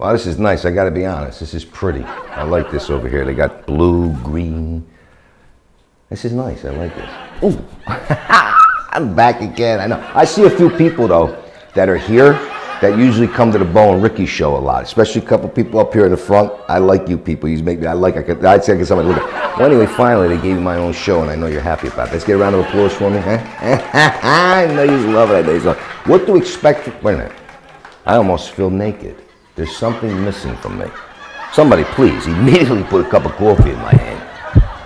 Well, this is nice. I got to be honest. This is pretty. I like this over here. They got blue, green. This is nice. I like this. Ooh. I'm back again. I know. I see a few people, though, that are here that usually come to the Bo and Ricky show a lot, especially a couple people up here in the front. I like you people. You make me, I'd say I get somebody to look at. Well, anyway, finally, they gave me my own show, and I know you're happy about it. Let's get a round of applause for me. I know you love it. I know. What to expect? Wait a minute. I almost feel naked. There's something missing from me. Somebody, please, immediately put a cup of coffee in my hand.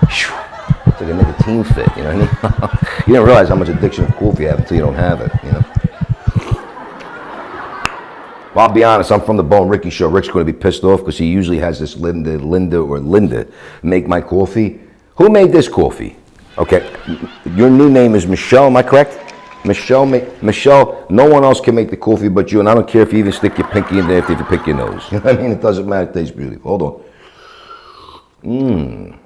It's like a nicotine fit, you know what I mean? You don't realize how much addiction of coffee you have until you don't have it, you know? Well, I'll be honest, I'm from the Bo and Ricky show. Rick's going to be pissed off because he usually has this Linda make my coffee. Who made this coffee? Okay, your new name is Michelle, am I correct? Michelle, no one else can make the coffee but you, and I don't care if you even stick your pinky in there if you pick your nose. You know what I mean? It doesn't matter, it tastes beautiful. Hold on.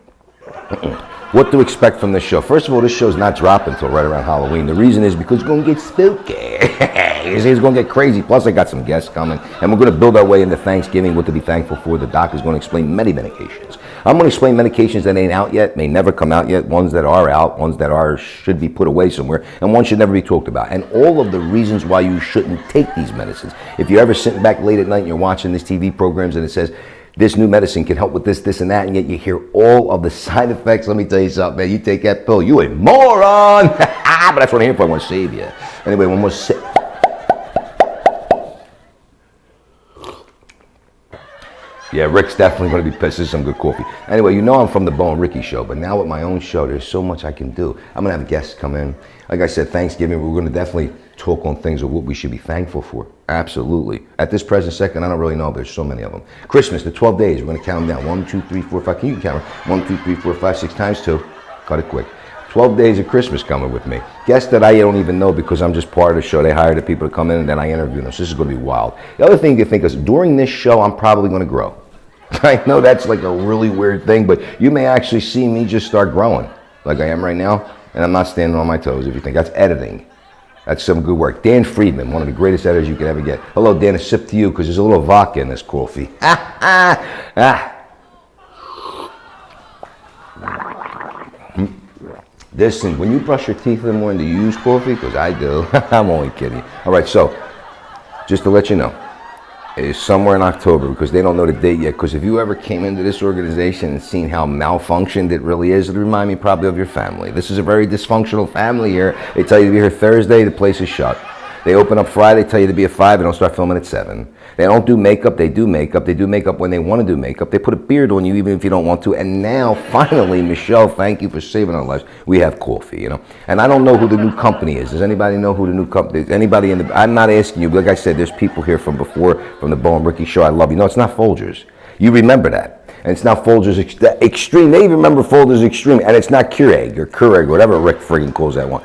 What to expect from this show? First of all, this show's not dropping until right around Halloween. The reason is because it's going to get spooky. It's going to get crazy. Plus, I got some guests coming, and we're going to build our way into Thanksgiving, what to be thankful for. The doc is going to explain many medications. I'm going to explain medications that ain't out yet, may never come out yet, ones that are out, ones that should be put away somewhere, and ones should never be talked about. And all of the reasons why you shouldn't take these medicines. If you're ever sitting back late at night and you're watching these TV programs and it says, this new medicine can help with this, this, and that, and yet you hear all of the side effects. Let me tell you something, man. You take that pill, you a moron. But that's what I'm here for. I want to save you. Anyway, one more sip. Yeah, Rick's definitely going to be pissed. This is some good coffee. Anyway, you know I'm from the Bo and Ricky show, but now with my own show, there's so much I can do. I'm going to have guests come in. Like I said, Thanksgiving, we're going to definitely talk on things of what we should be thankful for. Absolutely. At this present second, I don't really know. There's so many of them. Christmas, the 12 days, we're going to count them down. 1, 2, 3, 4, 5. Can you count them? 1, 2, 3, 4, 5, 6 times 2. Cut it quick. 12 days of Christmas coming with me. Guests that I don't even know because I'm just part of the show. They hire the people to come in and then I interview them. So this is going to be wild. The other thing you think is during this show, I'm probably going to grow. I know that's like a really weird thing, but you may actually see me just start growing like I am right now. And I'm not standing on my toes if you think that's editing. That's some good work. Dan Friedman, one of the greatest editors you could ever get. Hello, Dan, a sip to you because there's a little vodka in this coffee. Listen, when you brush your teeth in the morning, do you use coffee? Because I do. I'm only kidding. All right, so just to let you know, it's somewhere in October because they don't know the date yet. Because if you ever came into this organization and seen how malfunctioned it really is, it'll remind me probably of your family. This is a very dysfunctional family here. They tell you to be here Thursday, the place is shut. They open up Friday, tell you to be at 5, and don't start filming at 7. They don't do makeup, they do makeup. They do makeup when they want to do makeup. They put a beard on you even if you don't want to. And now, finally, Michelle, thank you for saving our lives. We have coffee, you know. And I don't know who the new company is. Does anybody know who the new company is? Anybody in the, I'm not asking you, but like I said, there's people here from before, from the Bo and Ricky show. I love you. No, it's not Folgers. You remember that. And it's not Folgers Extreme. They even remember Folgers Extreme. And it's not Keurig or Keurig, whatever Rick friggin' calls that one.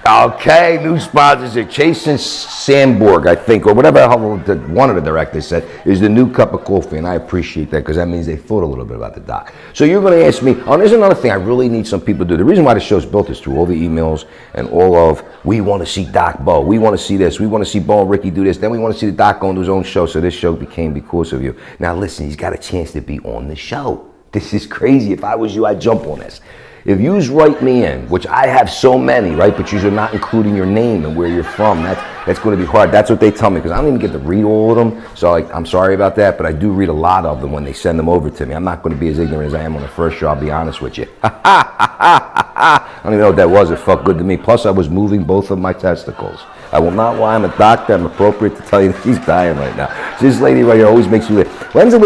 Okay, new sponsorship. Jason Sandborg, I think, or whatever one of the directors said, is the new cup of coffee, and I appreciate that because that means they thought a little bit about the doc. So you're going to ask me, oh, there's another thing I really need some people to do. The reason why the show's built is through all the emails and all of, we want to see Doc Bo, we want to see this, we want to see Bo and Ricky do this, then we want to see the Doc go on his own show, so this show became because of you. Now listen, he's got a chance to be on the show. This is crazy. If I was you, I'd jump on this. If you write me in, which I have so many, right, but you're not including your name and where you're from, that's going to be hard. That's what they tell me because I don't even get to read all of them. So like, I'm sorry about that, but I do read a lot of them when they send them over to me. I'm not going to be as ignorant as I am on the first show, I'll be honest with you. I don't even know what that was. It felt good to me. Plus, I was moving both of my testicles. I will not lie. I'm a doctor. I'm appropriate to tell you that she's dying right now. This lady right here always makes me laugh. When's the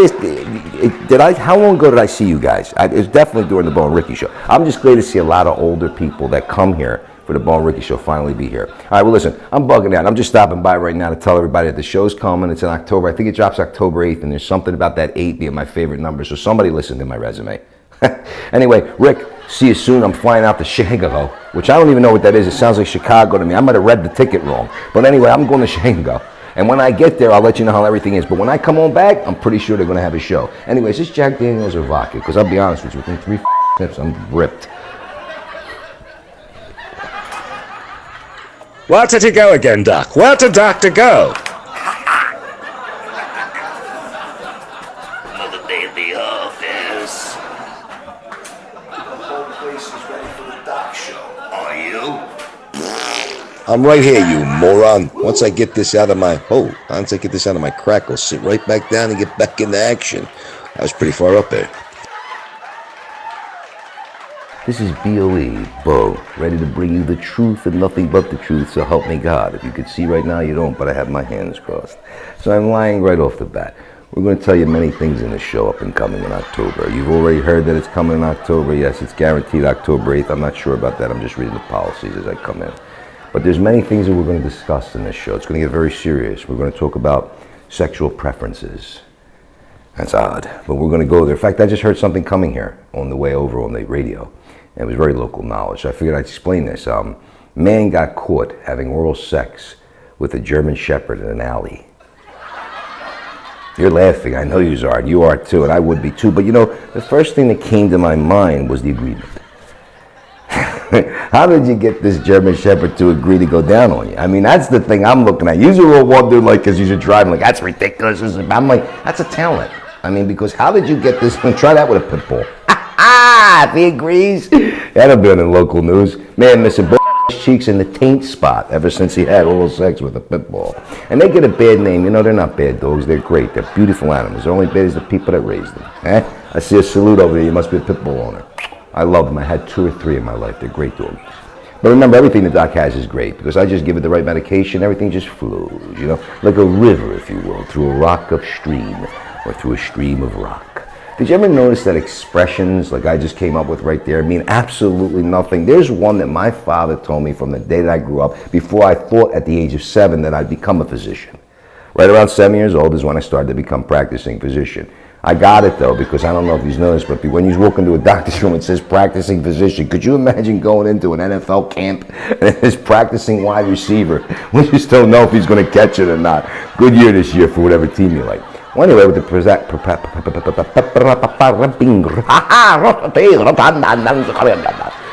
last, how long ago did I see you guys? It was definitely during the Bo and Ricky show. I'm just glad to see a lot of older people that come here for the Bo and Ricky show finally be here. All right, well, listen, I'm bugging out. I'm just stopping by right now to tell everybody that the show's coming. It's in October. I think it drops October 8th, and there's something about that 8 being my favorite number, so somebody listen to my resume. Anyway, Rick, see you soon. I'm flying out to Chicago, which I don't even know what that is. It sounds like Chicago to me. I might have read the ticket wrong. But anyway, I'm going to Chicago. And when I get there, I'll let you know how everything is. But when I come on back, I'm pretty sure they're going to have a show. Anyway, is this Jack Daniels or vodka? Because I'll be honest with you, within 3 minutes, I'm ripped. Where did he go again, Doc? Where did Doctor go? I'm right here, you moron. Once I get this out of my crack, I'll sit right back down and get back into action. I was pretty far up there. This is BOE, Bo, ready to bring you the truth and nothing but the truth, so help me God. If you could see right now, you don't, but I have my hands crossed. So I'm lying right off the bat. We're going to tell you many things in this show up and coming in October. You've already heard that it's coming in October. Yes, it's guaranteed October 8th. I'm not sure about that. I'm just reading the policies as I come in. But there's many things that we're going to discuss in this show. It's going to get very serious. We're going to talk about sexual preferences. That's odd, but we're going to go there. In fact, I just heard something coming here on the way over on the radio. And it was very local knowledge, so I figured I'd explain this. Man got caught having oral sex with a German Shepherd in an alley. You're laughing, I know you are, and you are too, and I would be too. But you know, the first thing that came to my mind was the agreement. How did you get this German Shepherd to agree to go down on you? I mean, that's the thing I'm looking at. Usually we'll wonder, like, because you're driving, like, that's ridiculous. I'm like, that's a talent. I mean, because how did you get this? Try that with a pit bull. If he agrees. That'll be in the local news. Man missing cheeks in the taint spot ever since he had oral sex with a pit bull. And they get a bad name. You know, they're not bad dogs. They're great. They're beautiful animals. They're only bad as the people that raised them. I see a salute over there. You must be a pit bull owner. I love them. I had 2 or 3 in my life. They're great dogs. But remember, everything the doc has is great because I just give it the right medication. Everything just flows, you know, like a river, if you will, through a rock of stream or through a stream of rock. Did you ever notice that expressions like I just came up with right there mean absolutely nothing? There's one that my father told me from the day that I grew up before I thought at the age of 7 that I'd become a physician. Right around 7 years old is when I started to become practicing physician. I got it though, because I don't know if you've noticed, but when you walk into a doctor's room and it says practicing physician, could you imagine going into an NFL camp and it says practicing wide receiver? We just don't know if he's going to catch it or not. Good year this year for whatever team you like. Well, anyway, with the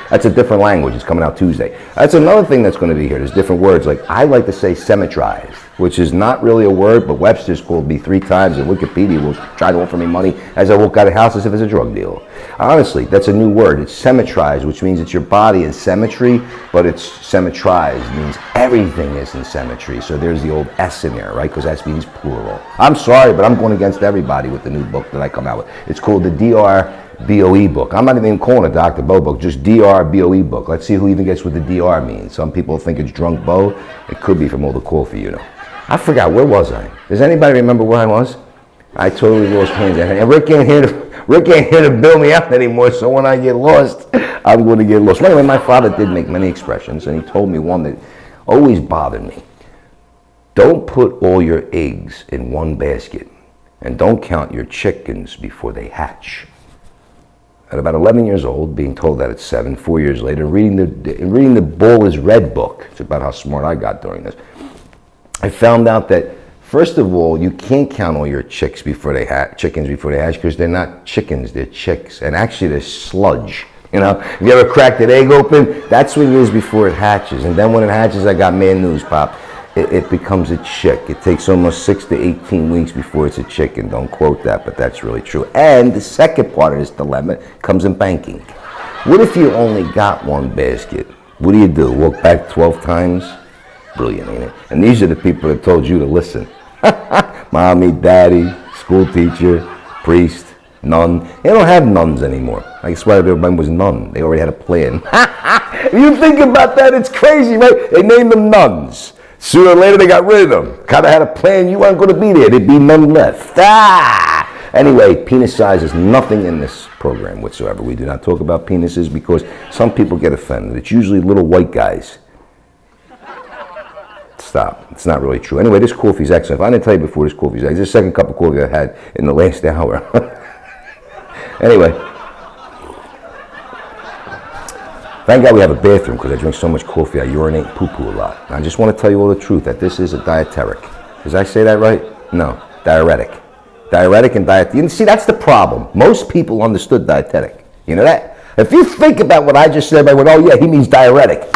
that's a different language. It's coming out Tuesday. That's another thing that's going to be here. There's different words. Like I like to say symmetrize, which is not really a word, but Webster's called me 3 times, and Wikipedia will try to offer me money as I walk out of the house as if it's a drug deal. Honestly, that's a new word. It's symmetrize, which means it's your body in symmetry, but it's symmetrize means everything is in symmetry. So there's the old S in there, right? Because that means plural. I'm sorry, but I'm going against everybody with the new book that I come out with. It's called the DRBOE book. I'm not even calling it Dr. Bo book, just DRBOE book. Let's see who even gets what the DR means. Some people think it's drunk Bo. It could be from all the coffee, you know. I forgot, where was I? Does anybody remember where I was? I totally lost hands. And Rick ain't here to bail me out anymore, so when I get lost, I'm going to get lost. Well, anyway, my father did make many expressions, and he told me one that always bothered me. Don't put all your eggs in one basket, and don't count your chickens before they hatch. At about 11 years old, being told that at 7, 4 years later, reading the Ball is Red book, it's about how smart I got during this, I found out that, first of all, you can't count all your chickens before they hatch because they're not chickens, they're chicks. And actually, they're sludge. You know, if you ever cracked an egg open, that's what it is before it hatches. And then when it hatches, I got mad news, Pop. It becomes a chick. It takes almost 6 to 18 weeks before it's a chicken. Don't quote that, but that's really true. And the second part of this dilemma comes in banking. What if you only got one basket? What do? Walk back 12 times? Brilliant, ain't it? And these are the people that told you to listen. Mommy, daddy, school teacher, priest, nun. They don't have nuns anymore. I swear everybody was nun. They already had a plan. If you think about that, it's crazy, right? They named them nuns. Sooner or later, they got rid of them. Kind of had a plan. You weren't going to be there. There'd be none left. Anyway, penis size is nothing in this program whatsoever. We do not talk about penises because some people get offended. It's usually little white guys. Stop. It's not really true. Anyway, this coffee is excellent. If I didn't tell you before, this coffee is excellent. This is the second cup of coffee I had in the last hour. Anyway. Thank God we have a bathroom because I drink so much coffee, I urinate and poo-poo a lot. And I just want to tell you all the truth that this is a dietetic. Did I say that right? No. Diuretic. Diuretic and dietetic. You see, that's the problem. Most people understood dietetic. You know that? If you think about what I just said, everybody went, oh yeah, he means diuretic.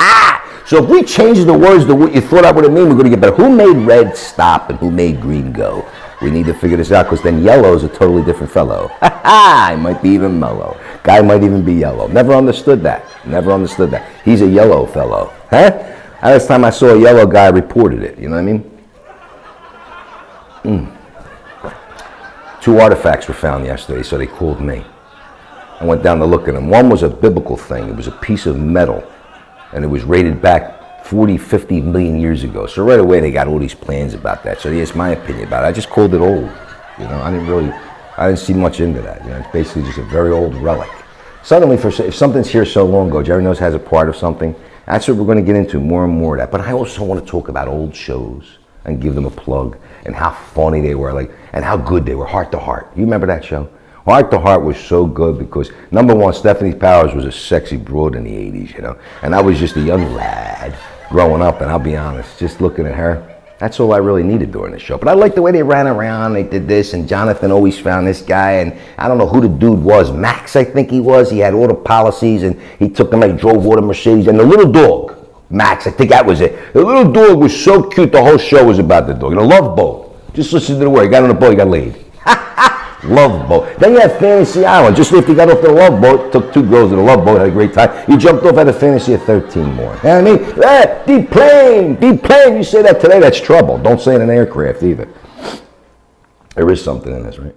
So if we change the words to what you thought I would have mean, we're going to get better. Who made red stop and who made green go? We need to figure this out because then yellow is a totally different fellow. He might be even mellow. Guy might even be yellow. Never understood that. Never understood that. He's a yellow fellow. Huh? Last time I saw a yellow guy, I reported it. You know what I mean? 2 artifacts were found yesterday, so they called me. I went down to look at them. One was a biblical thing. It was a piece of metal, and it was rated back 40, 50 million years ago. So right away, they got all these plans about that. So here's my opinion about it. I just called it old. You know, I didn't see much into that. You know, it's basically just a very old relic. Suddenly, if something's here so long ago, Jerry knows has a part of something. That's what we're going to get into, more and more of that. But I also want to talk about old shows and give them a plug and how funny they were, like, and how good they were, Heart to Heart. You remember that show? Heart to Heart was so good because, number one, Stephanie Powers was a sexy broad in the 80s, you know, and I was just a young lad growing up, and I'll be honest, just looking at her, that's all I really needed during the show. But I liked the way they ran around, they did this, and Jonathan always found this guy, and I don't know who the dude was, Max I think he was, he had all the policies, and he took them, he drove all the Mercedes, and the little dog, Max, I think that was it. The little dog was so cute, the whole show was about the dog, and a love boat. Just listen to the word, he got on the boat, he got laid. Love boat. Then you have Fantasy Island. Just after you got off the love boat, took 2 girls to the love boat, had a great time. You jumped off at a fantasy of 13 more. You know what I mean? Deplane. You say that today, that's trouble. Don't say it in an aircraft either. There is something in this, right?